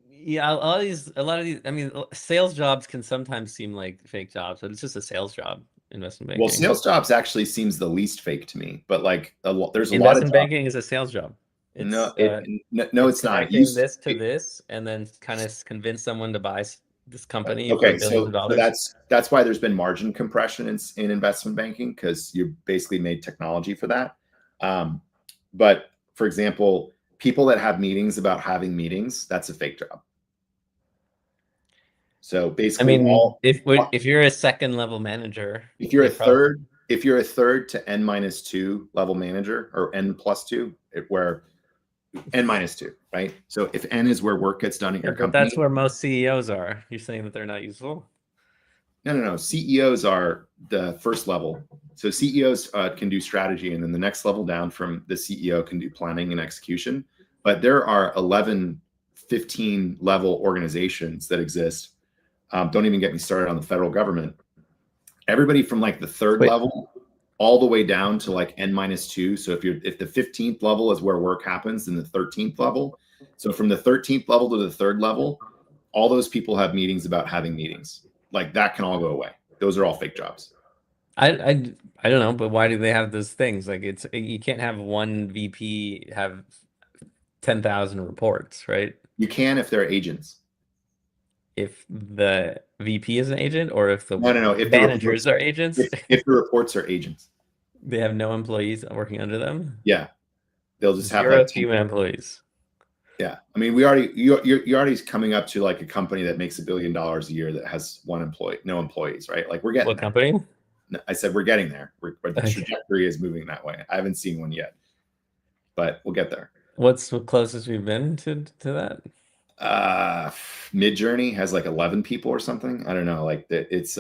Yeah, a lot of these, I mean, sales jobs can sometimes seem like fake jobs, but it's just a sales job, investment banking. Well, sales jobs actually seems the least fake to me, but like there's a lot of investment banking is a sales job. It's, no, it's not. This to this, and then kind of convince someone to buy this company. Okay, so that's why there's been margin compression in investment banking, because you basically made technology for that. But for example, people that have meetings about having meetings, that's a fake job. So basically, I mean, if you're a second level manager, if you're a third to N-2 level manager, or N+2, where N-2, right? So if N is where work gets done at your company, that's where most CEOs are. You're saying that they're not useful? No. CEOs are the first level. So CEOs can do strategy, and then the next level down from the CEO can do planning and execution. But there are 11, 15 level organizations that exist. Don't even get me started on the federal government. Everybody from like the third level all the way down to like N-2. So if the 15th level is where work happens, then the 13th level. So from the 13th level to the third level, all those people have meetings about having meetings. Like that can all go away. Those are all fake jobs. I don't know, but why do they have those things? Like you can't have one VP have 10,000 reports, right? You can if they're agents. If the VP is an agent, or if the if managers are agents? If the reports are agents. They have no employees working under them? Yeah. They'll just have like human employees. Yeah. I mean, you're already coming up to like a company that makes $1 billion a year that has no employees, right? Like we're getting what company? I said we're getting there. The trajectory is moving that way. I haven't seen one yet, but we'll get there. What's the closest we've been to that? Midjourney has like 11 people or something. I don't know. Like it's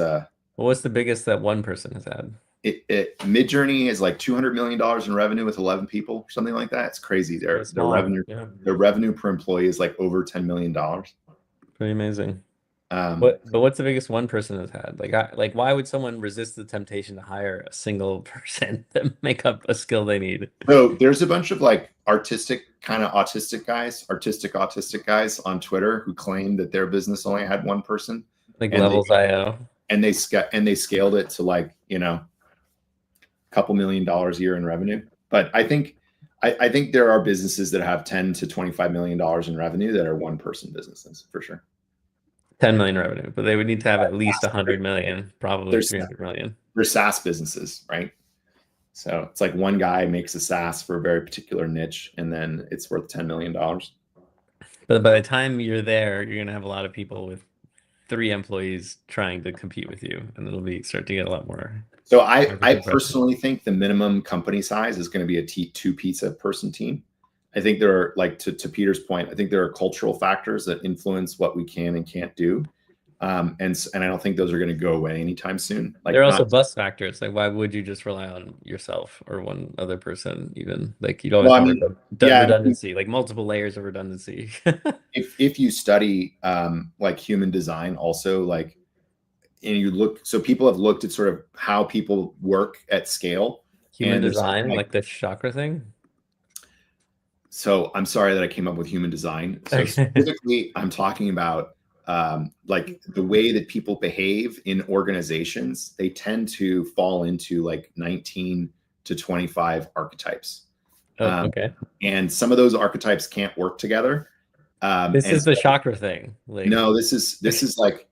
what's the biggest that one person has had? Midjourney is like $200 million in revenue with 11 people, something like that. It's crazy. Their revenue per employee is like over $10 million. Pretty amazing. But what's the biggest one person has had? Like why would someone resist the temptation to hire a single person to make up a skill they need? So there's a bunch of like artistic autistic guys on Twitter who claim that their business only had one person, like Levels.io, and they scaled it to like a couple $1 million a year in revenue. But I think there are businesses that have $10 to $25 million in revenue that are one person businesses for sure. 10 million revenue, but they would need to have at least 100 million, probably 300 million. They're SaaS businesses, right? So it's like one guy makes a SaaS for a very particular niche, and then it's worth $10 million. But by the time you're there, you're going to have a lot of people with 3 employees trying to compete with you, and it'll start to get a lot more. So I personally think the minimum company size is going to be a 2 pizza person team. I think there are, like to Peter's point, I think there are cultural factors that influence what we can and can't do. And I don't think those are going to go away anytime soon. Like there are also bus factors. Like, why would you just rely on yourself or one other person? Even like you'd always have redundancy, like multiple layers of redundancy. if you study like human design, also like, and you look, so people have looked at sort of how people work at scale. Human design, like the chakra thing. So I'm sorry that I came up with human design. So Okay. specifically, I'm talking about like the way that people behave in organizations. They tend to fall into like 19 to 25 archetypes. Oh, okay. And some of those archetypes can't work together. This And is the so, chakra thing. Like no, this is like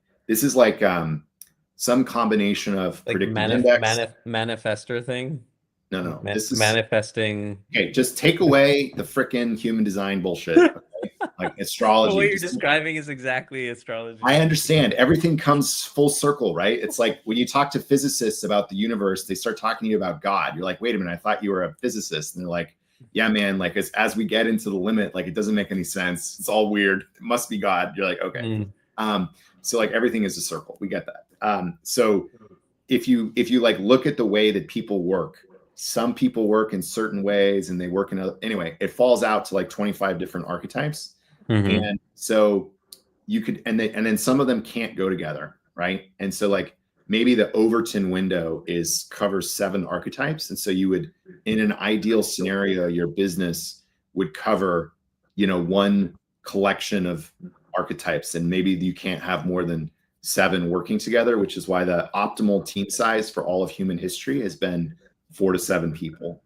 some combination of like predictive index. manifester thing. No, this is Manifesting. okay. Just take away the frickin' human design bullshit. Okay? Like But what astrology. you're Just describing is exactly astrology. I understand everything comes full circle, right? It's like when you talk to physicists about the universe, they start talking to you about God. You're like, wait a minute, I thought you were a physicist. And they're like, yeah, man, like as we get into the limit, like it doesn't make any sense. It's all weird. It must be God. You're like, okay. Mm. So like everything is a circle. We get that. So if you like look at the way that people work, some people work in certain ways and they work in other, anyway, it falls out to like 25 different archetypes. Mhm. And so you could and then some of them can't go together, right? And so like maybe the Overton window is covers 7 archetypes, and so you would, in an ideal scenario, your business would cover, one collection of archetypes, and maybe you can't have more than 7 working together, which is why the optimal team size for all of human history has been 4 to 7 people,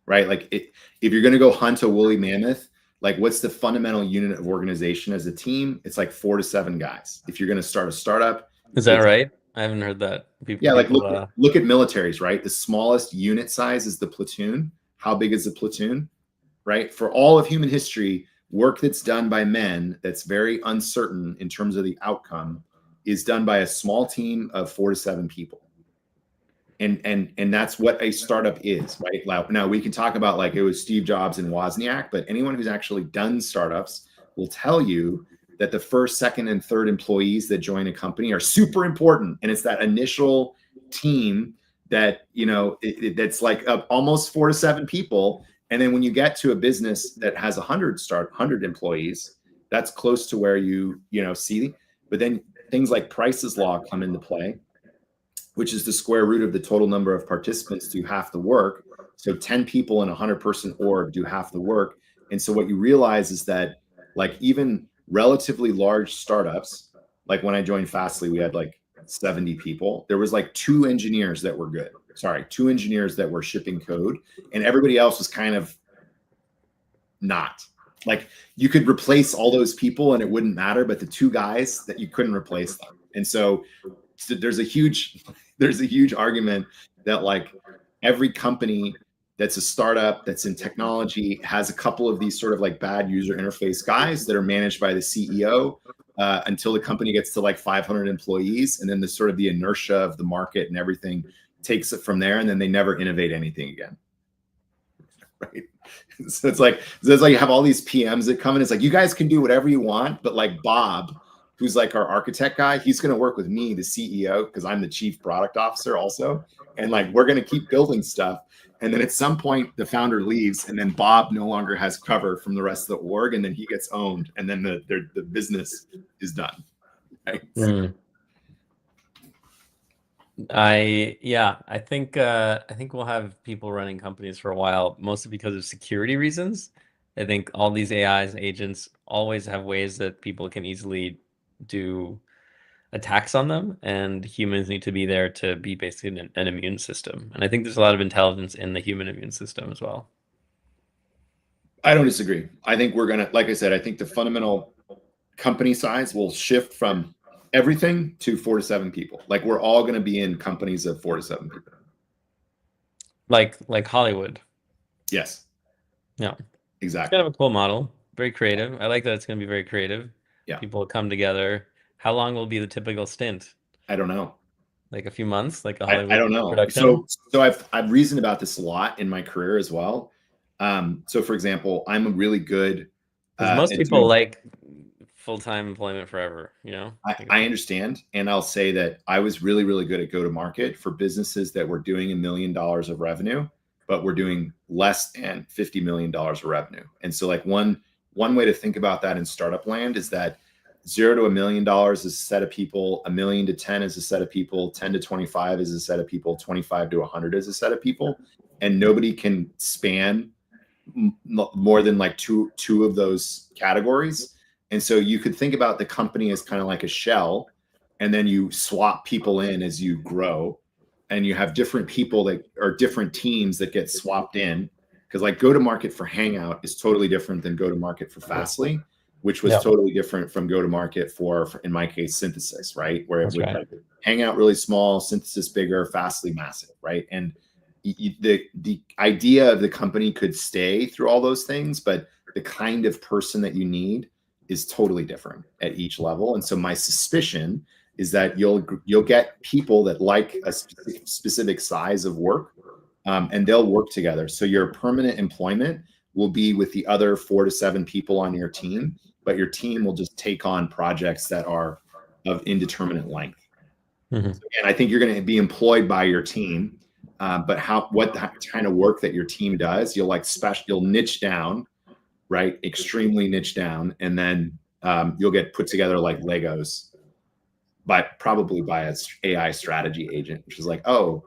right? Like if you're going to go hunt a woolly mammoth, like what's the fundamental unit of organization as a team? It's like 4 to 7 guys. If you're going to start a startup, Is that right? I haven't heard that. yeah, like People, look at militaries, right? The smallest unit size is the platoon. How big is the platoon, right? For all of human history, work that's done by men that's very uncertain in terms of the outcome is done by a small team of 4 to 7 people. And that's what a startup is, right? Now we can talk about like it was Steve Jobs and Wozniak, but anyone who's actually done startups will tell you that the first, second, and third employees that join a company are super important, and it's that initial team that that's like almost 4 to 7 people, and then when you get to a business that has 100 employees, that's close to where you see. But then things like Price's Law come into play, which is the square root of the total number of participants do half the work. So 10 people in a 100-person org do half the work. And so what you realize is that like even relatively large startups, like when I joined Fastly, we had like 70 people. There was like 2 engineers that were good. Sorry, 2 engineers that were shipping code, and everybody else was kind of not. Like you could replace all those people and it wouldn't matter, but the 2 guys that you couldn't replace them. And so there's a huge argument that like every company that's a startup that's in technology has a couple of these sort of like bad user interface guys that are managed by the CEO until the company gets to like 500 employees, and then the sort of the inertia of the market and everything takes it from there, and then they never innovate anything again. Right. So it's like you have all these PMs that come in. It's like you guys can do whatever you want, but like Bob, who's like our architect guy, he's going to work with me, the CEO, because I'm the chief product officer also. And like, we're going to keep building stuff. And then at some point the founder leaves, and then Bob no longer has cover from the rest of the org. And then he gets owned, and then the business is done. Right? I think we'll have people running companies for a while, mostly because of security reasons. I think all these AIs agents always have ways that people can easily do attacks on them, and humans need to be there to be basically an immune system. And I think there's a lot of intelligence in the human immune system as well. I don't disagree. I think we're gonna, like I said, I think the fundamental company size will shift from everything to 4 to 7 people. Like we're all going to be in companies of 4 to 7 people. Like Hollywood. Yes. Yeah. Exactly. It's kind of a cool model. Very creative. I like that it's going to be very creative. Yeah. People come together. How long will be the typical stint? I don't know. Like a few months, like a Hollywood I don't know. production? So I've reasoned about this a lot in my career as well. So for example, I'm a really good. Most people like full-time employment forever, I understand, and I'll say that I was really, really good at go-to-market for businesses that were doing $1 million of revenue, but we're doing less than $50 million of revenue. And so, like one way to think about that in startup land is that 0 to $1 million is a set of people, 1 million to 10 is a set of people, 10 to 25 is a set of people, 25 to 100 is a set of people, and nobody can span more than like two of those categories. And so you could think about the company as kind of like a shell, and then you swap people in as you grow, and you have different people that are different teams that get swapped in. Because like go to market for Hangout is totally different than go to market for Fastly, which was totally different from go to market for, in my case, Synthesis, right? Where it would Hangout really small, Synthesis bigger, Fastly massive, right? And the idea of the company could stay through all those things, but the kind of person that you need is totally different at each level. And so my suspicion is that you'll get people that like a specific size of work, and they'll work together. So your permanent employment will be with the other 4 to 7 people on your team, but your team will just take on projects that are of indeterminate length. And I think you're going to be employed by your team, but what kind of work that your team does, you'll niche down, right? Extremely niche down, and then you'll get put together like Legos, probably by an AI strategy agent, which is like, oh,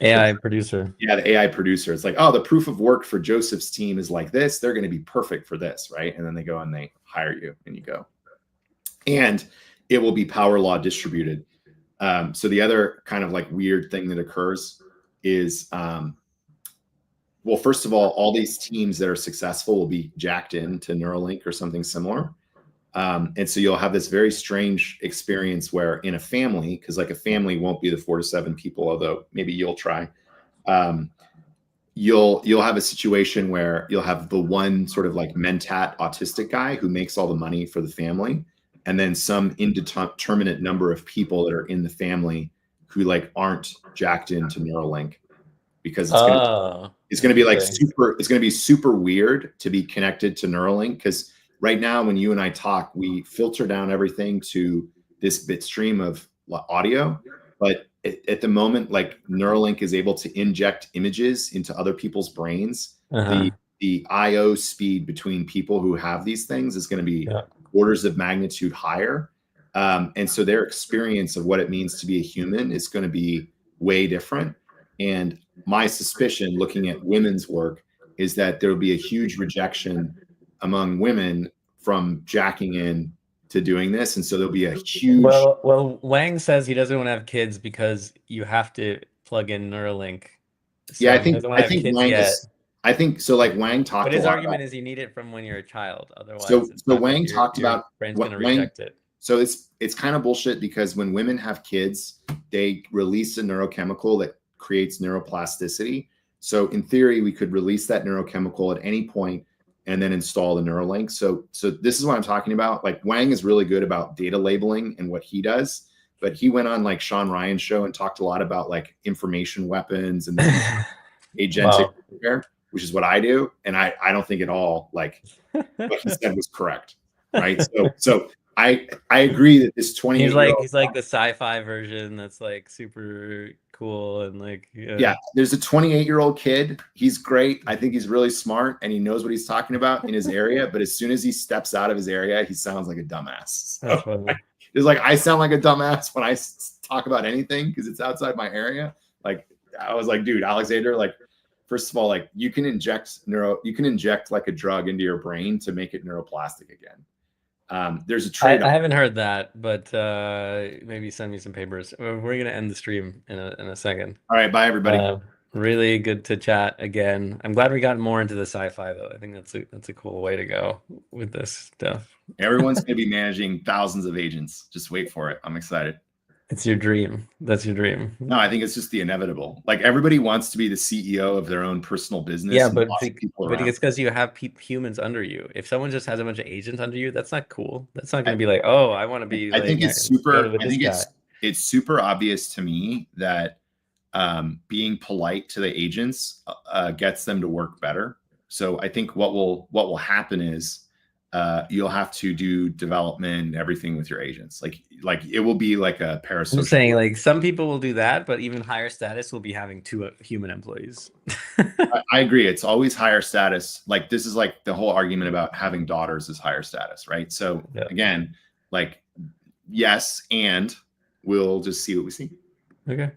AI producer. Yeah, the AI producer. It's like, oh, the proof of work for Joseph's team is like this. They're going to be perfect for this, right? And then they go and they hire you, and you go. And it will be power law distributed. So the other kind of like weird thing that occurs is, well, first of all these teams that are successful will be jacked into Neuralink or something similar. And so you'll have this very strange experience where in a family, because like a family won't be the 4 to 7 people, although maybe you'll try. You'll have a situation where you'll have the one sort of like mentat autistic guy who makes all the money for the family, and then some indeterminate number of people that are in the family who like aren't jacked into Neuralink, because it's going to be like it's going to be super weird to be connected to Neuralink, because right now, when you and I talk, we filter down everything to this bit stream of audio. But at the moment, like Neuralink is able to inject images into other people's brains. The I/O speed between people who have these things is going to be orders of magnitude higher. And so their experience of what it means to be a human is going to be way different. And my suspicion, looking at women's work, is that there will be a huge rejection among women from jacking in to doing this. And so there'll be a huge... Well, Wang says he doesn't want to have kids because you have to plug in Neuralink. So yeah, I think so. Like Wang talked. But his argument is you need it from when you're a child. Otherwise, so Wang talked about brain's going to reject it. So it's kind of bullshit, because when women have kids, they release a neurochemical that creates neuroplasticity. So in theory, we could release that neurochemical at any point and then install the Neuralink. So this is what I'm talking about. Like Wang is really good about data labeling and what he does, but he went on like Sean Ryan's show and talked a lot about like information weapons and agentic warfare, which is what I do. And I don't think at all like what he said was correct. Right. So I agree that this 28 he's like the sci-fi version that's like super cool and like there's a 28-year-old kid. He's great. I think he's really smart and he knows what he's talking about in his area, but as soon as he steps out of his area, he sounds like a dumbass. So, it's like I sound like a dumbass when I talk about anything because it's outside my area. Like I was like, dude, Alexander, like first of all, like you can inject like a drug into your brain to make it neuroplastic again. There's a trade-off. I haven't heard that, but maybe send me some papers. We're going to end the stream in a second. All right, bye everybody. Really good to chat again. I'm glad we got more into the sci-fi though. I think that's a cool way to go with this stuff. Everyone's going to be managing thousands of agents. Just wait for it. I'm excited. It's your dream. That's your dream. No, I think it's just the inevitable. Like everybody wants to be the CEO of their own personal business. Yeah, but it's because you have humans under you. If someone just has a bunch of agents under you, that's not cool. That's not going to be like, oh, I want to be. I think it's super. I think it's super obvious to me that being polite to the agents gets them to work better. So I think what will happen is you'll have to do development and everything with your agents. Like it will be like a parasocial. I'm saying like some people will do that, but even higher status will be having 2 human employees. I agree. It's always higher status. Like this is like the whole argument about having daughters is higher status, right? So again, like yes, and we'll just see what we see. Okay.